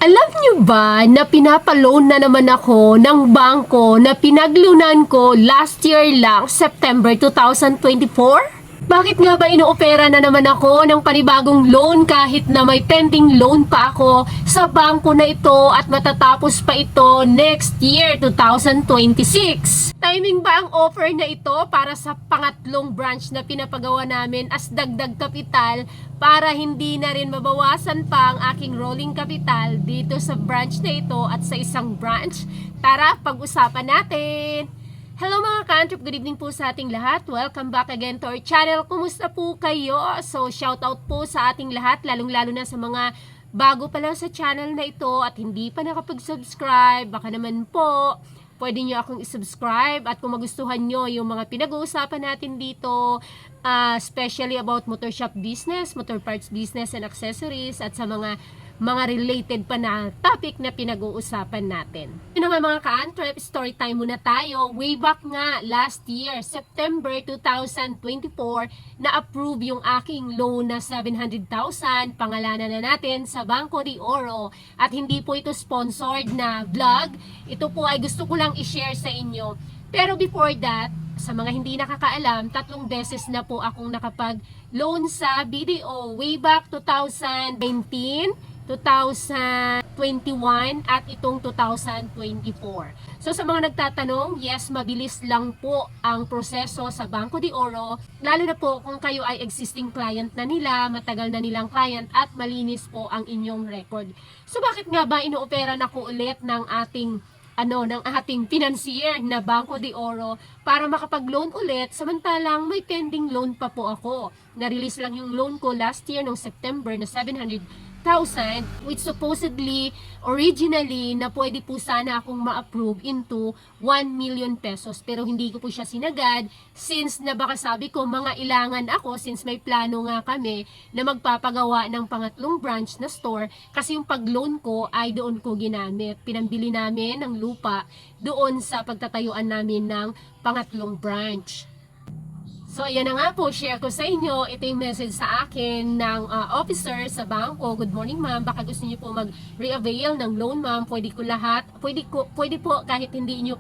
Alam niyo ba na pinapaloan na naman ako ng bangko na pinaglunan ko last year lang, September 2024? Bakit nga ba inoopera na naman ako ng panibagong loan kahit na may pending loan pa ako sa bangko na ito at matatapos pa ito next year, 2026? Timing ba ang offer na ito para sa pangatlong branch na pinapagawa namin as dagdag kapital para hindi na rin mabawasan pa ang aking rolling capital dito sa branch na ito at sa isang branch? Tara, pag-usapan natin! Hello mga ka-Antrep, good evening po sa ating lahat. Welcome back again to our channel. Kumusta po kayo? So shout out po sa ating lahat, lalong-lalo na sa mga bago pa lang sa channel na ito at hindi pa nakapag-subscribe. Baka naman po, pwede nyo akong isubscribe at kung magustuhan nyo yung mga pinag-uusapan natin dito, especially about motor shop business, motor parts business and accessories at sa mga related pa na topic na pinag-uusapan natin. Yun naman mga ka-Antrep, story time muna tayo. Way back nga last year, September 2024, na-approve yung aking loan na 700,000. Pangalanan na natin sa Banco de Oro. At hindi po ito sponsored na vlog. Ito po ay gusto ko lang i-share sa inyo. Pero before that, sa mga hindi nakakaalam, 3 beses na po akong nakapag-loan sa BDO. Way back 2019, 2021 at itong 2024. So sa mga nagtatanong, yes, mabilis lang po ang proseso sa Banco de Oro, lalo na po kung kayo ay existing client na nila, matagal na nilang client at malinis po ang inyong record. So bakit nga ba inoopera na ko ulit ng ating financier na Banco de Oro para makapag-loan ulit samantalang may pending loan pa po ako. Na-release lang yung loan ko last year noong September na 700,000 which supposedly originally na pwede po sana akong ma-approve into 1 million pesos pero hindi ko po siya sinagad since na baka sabi ko mga ilangan ako since may plano nga kami na magpapagawa ng pangatlong branch na store kasi yung pag-loan ko ay doon ko ginamit. Pinambili namin ng lupa doon sa pagtatayuan namin ng pangatlong branch. So, ayan na nga po, share ko sa inyo. Ito yung message sa akin ng officer sa bangko. Good morning ma'am, baka gusto niyo po mag-re-avail ng loan ma'am. Pwede ko lahat. Pwede po kahit hindi niyo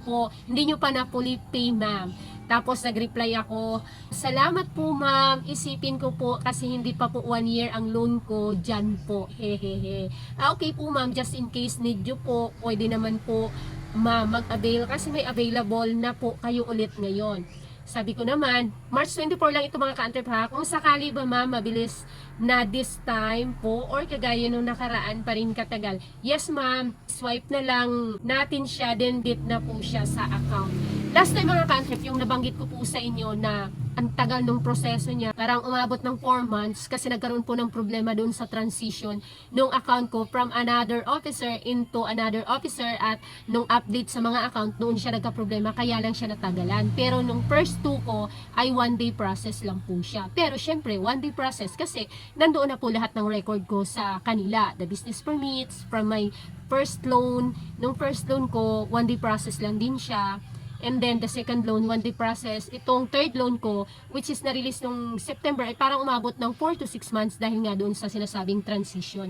pa na fully pay ma'am. Tapos nag-reply ako, salamat po ma'am, isipin ko po kasi hindi pa po 1 year ang loan ko, dyan po, hehehe. Okay po ma'am, just in case need nyo po, pwede naman po ma'am mag-avail kasi may available na po kayo ulit ngayon. Sabi ko naman, March 24 lang ito mga ka-Antrep ha. Kung sakali ba ma'am, mabilis na this time po or kagaya nung nakaraan pa rin katagal. Yes ma'am, swipe na lang natin siya, then date na po siya sa account. Last time mga ka-Antrep, yung nabanggit ko po sa inyo na ang tagal ng proseso niya, parang umabot ng 4 months kasi nagkaroon po ng problema doon sa transition nung account ko from another officer into another officer at nung update sa mga account, noon siya nagka-problema kaya lang siya natagalan. Pero nung first 2 ko ay 1 day process lang po siya. Pero syempre 1 day process kasi nandoon na po lahat ng record ko sa kanila. The business permits from my first loan. Nung first loan ko, 1 day process lang din siya. And then the second loan, 1 day process. Itong third loan ko, which is na-release nung September, ay parang umabot ng 4 to 6 months dahil nga doon sa sinasabing transition.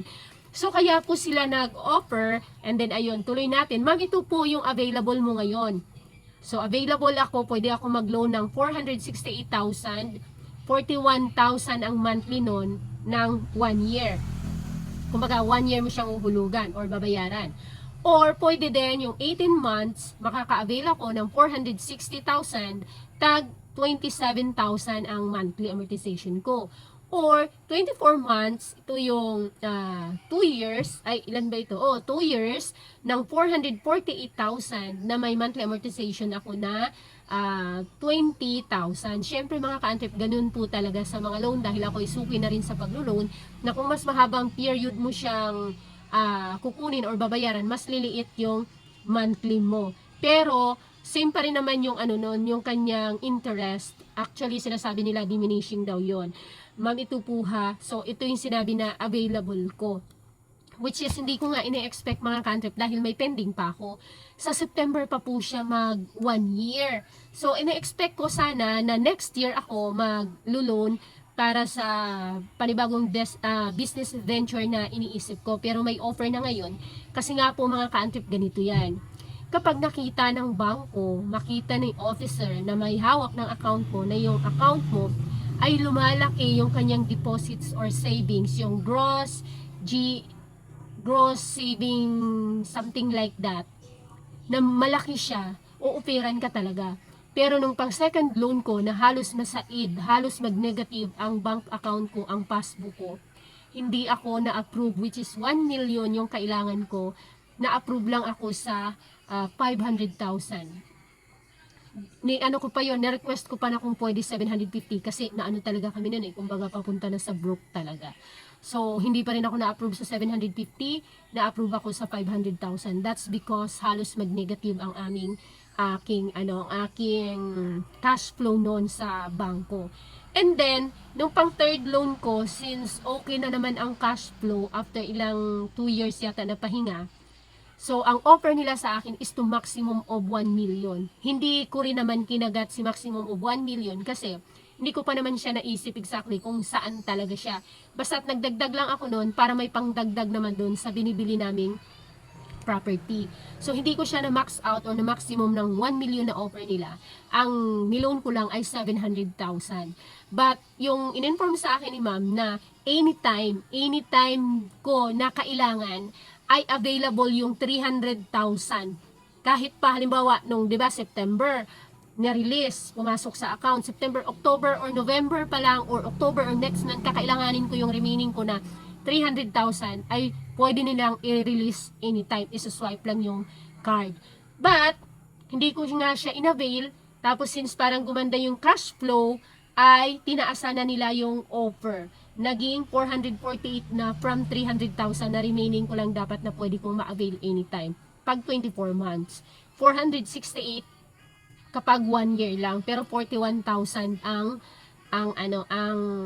So kaya po sila nag-offer, and then ayun, tuloy natin. Ma'am, ito po yung available mo ngayon. So available ako, pwede ako mag-loan ng 468,000, 41,000 ang monthly noon ng 1 year. Kumbaga, 1 year mo siyang uhulugan or babayaran. Or pwede din yung 18 months, makaka-avail ako ng 460,000, tag 27,000 ang monthly amortization ko. Or 24 months, ito yung 2 years, ay ilan ba ito? 2 years ng 448,000 na may monthly amortization ako na 20,000. Siyempre mga ka-Antrep, ganun po talaga sa mga loan dahil ako isuki na rin sa paglo-loan na kung mas mahabang period mo siyang kukunin or babayaran, mas liliit yung monthly mo. Pero same pa rin naman yung yung kanyang interest. Actually, sinasabi nila diminishing daw yon. Ma'am, ito po ha. So, ito yung sinabi na available ko. Which is, hindi ko nga ine-expect mga ka-Antrep dahil may pending pa ako. Sa September pa po siya mag 1 year. So, ine-expect ko sana na next year ako mag-loan para sa panibagong business venture na iniisip ko. Pero may offer na ngayon. Kasi nga po mga ka-antrip, ganito yan. Kapag nakita ng bangko, makita ng officer na may hawak ng account mo, na yung account mo ay lumalaki yung kanyang deposits or savings, yung gross saving, something like that, na malaki siya, uupiran ka talaga. Pero nung pang second loan ko na halos masaid, halos mag-negative ang bank account ko, ang passbook ko, hindi ako na-approve, which is 1 million yung kailangan ko, na-approve lang ako sa 500,000. Ano ko pa yon, na-request ko pa na kung pwede 750 kasi naano talaga kami nun kumbaga papunta na sa broke talaga. So, hindi pa rin ako na-approve sa 750, na-approve ako sa 500,000. That's because halos mag-negative ang aking cash flow noon sa bangko. And then, nung pang third loan ko, since okay na naman ang cash flow after ilang 2 years yata na pahinga, so ang offer nila sa akin is to maximum of 1 million. Hindi ko rin naman kinagat si maximum of 1 million kasi hindi ko pa naman siya naisip exactly kung saan talaga siya. Basta't nagdagdag lang ako noon para may pangdagdag naman doon sa binibili naming property. So, hindi ko siya na max out or na maximum ng 1 million na offer nila. Ang niloan ko lang ay 700,000. But, yung in-inform sa akin ni ma'am na anytime ko na kailangan ay available yung 300,000. Kahit pa, halimbawa, nung, di ba, September, na-release, pumasok sa account, September, October, or November pa lang, or October, or next month, kakailanganin ko yung remaining ko na 300,000 ay pwede nilang i-release anytime. Isa-swipe lang yung card. But, hindi ko nga siya in-avail. Tapos, since parang gumanda yung cash flow, ay tinaasan na nila yung offer. Naging 448 na from 300,000 na remaining ko lang dapat na pwede kong ma-avail anytime. Pag 24 months. 468 kapag 1 year lang. Pero 41,000 ang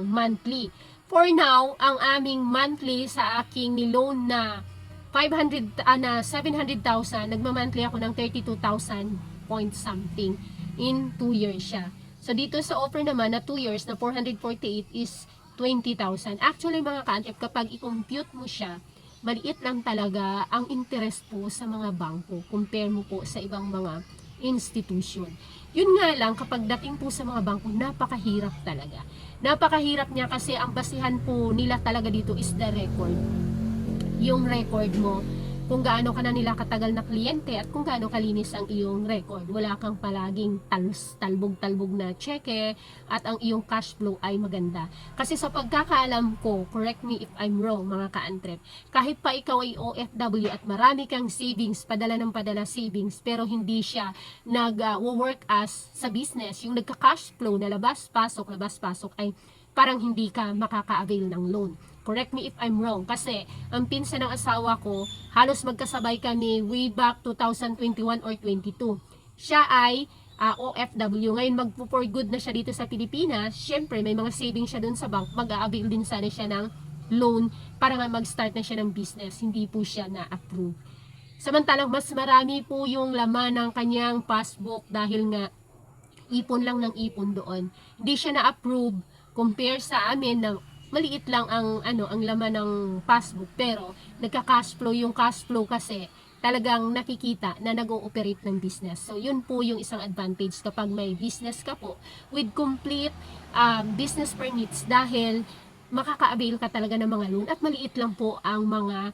monthly. For now, ang aming monthly sa aking niloan na 700,000, nagma-monthly ako ng 32,000 point something in 2 years siya. So, dito sa offer naman na 2 years na 448 is 20,000. Actually, mga ka-antrip, kapag i-compute mo siya, maliit lang talaga ang interest po sa mga bangko. Compare mo po sa ibang mga institution. Yun nga lang, kapag dating po sa mga bangko, napakahirap talaga. Napakahirap niya kasi ang basihan po nila talaga dito is the record. Yung record mo, kung gaano ka na nila katagal na kliyente at kung gaano kalinis ang iyong record. Wala kang palaging talbog-talbog na cheque at ang iyong cash flow ay maganda. Kasi sa pagkakaalam ko, correct me if I'm wrong mga ka-antrep, kahit pa ikaw ay OFW at marami kang savings, padala ng padala savings, pero hindi siya nag-work as sa business, yung nagka-cash flow na labas-pasok ay parang hindi ka makaka-avail ng loan. Correct me if I'm wrong. Kasi, ang pinsan ng asawa ko, halos magkasabay kami way back 2021 or 22. Siya ay OFW. Ngayon, magpo-for good na siya dito sa Pilipinas. Siyempre, may mga savings siya dun sa bank. Mag-a-avail din sana siya ng loan para nga mag-start na siya ng business. Hindi po siya na-approve. Samantalang, mas marami po yung laman ng kanyang passbook dahil nga, ipon lang ng ipon doon. Hindi siya na-approve compare sa amin na maliit lang ang laman ng passbook pero nagka-cash flow yung cash flow kasi talagang nakikita na nag-ooperate ng business. So yun po yung isang advantage kapag may business ka po with complete business permits dahil makaka-avail ka talaga ng mga loan at maliit lang po ang mga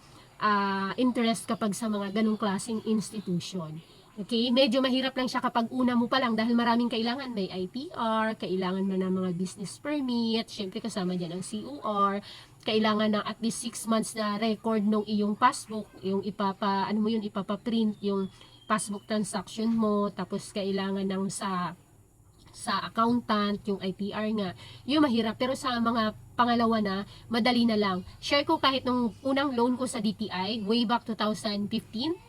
interest kapag sa mga ganong klaseng institution. Okay, medyo mahirap lang siya kapag una mo pa lang dahil maraming kailangan. May ITR, kailangan mo ng mga business permit, syempre kasama dyan ang COR, kailangan ng at least 6 months na record ng iyong passbook, yung ipapaprint yung passbook transaction mo, tapos kailangan ng sa accountant, yung ITR nga, yung mahirap. Pero sa mga pangalawa na, madali na lang. Share ko kahit nung unang loan ko sa DTI, way back 2015,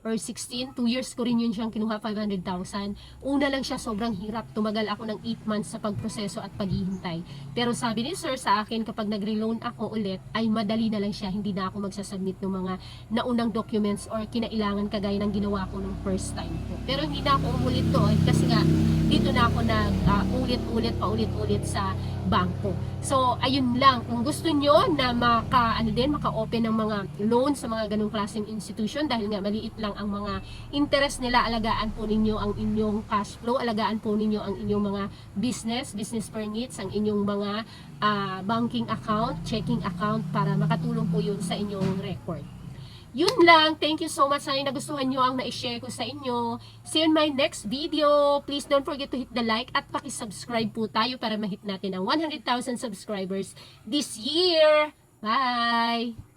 or 16, 2 years ko rin yun siyang kinuha 500,000. Una lang siya sobrang hirap, tumagal ako ng 8 months sa pagproseso at paghihintay. Pero sabi ni sir sa akin, kapag nagre-loan ako ulit, ay madali na lang siya, hindi na ako magsasubmit ng mga naunang documents or kinailangan kagaya ng ginawa ko nung first time ko. Pero hindi na ako umulit doon kasi nga dito na ako paulit-ulit sa bangko. So, ayun lang. Kung gusto nyo na maka-open ng mga loan sa mga ganung klaseng institution dahil nga maliit lang ang mga interest nila, alagaan po ninyo ang inyong cash flow, alagaan po ninyo ang inyong mga business permits, ang inyong mga banking account, checking account para makatulong po yun sa inyong record. Yun lang. Thank you so much. Sana nagustuhan nyo ang na-share ko sa inyo. See you in my next video. Please don't forget to hit the like at pakisubscribe po tayo para ma-hit natin ang 100,000 subscribers this year. Bye!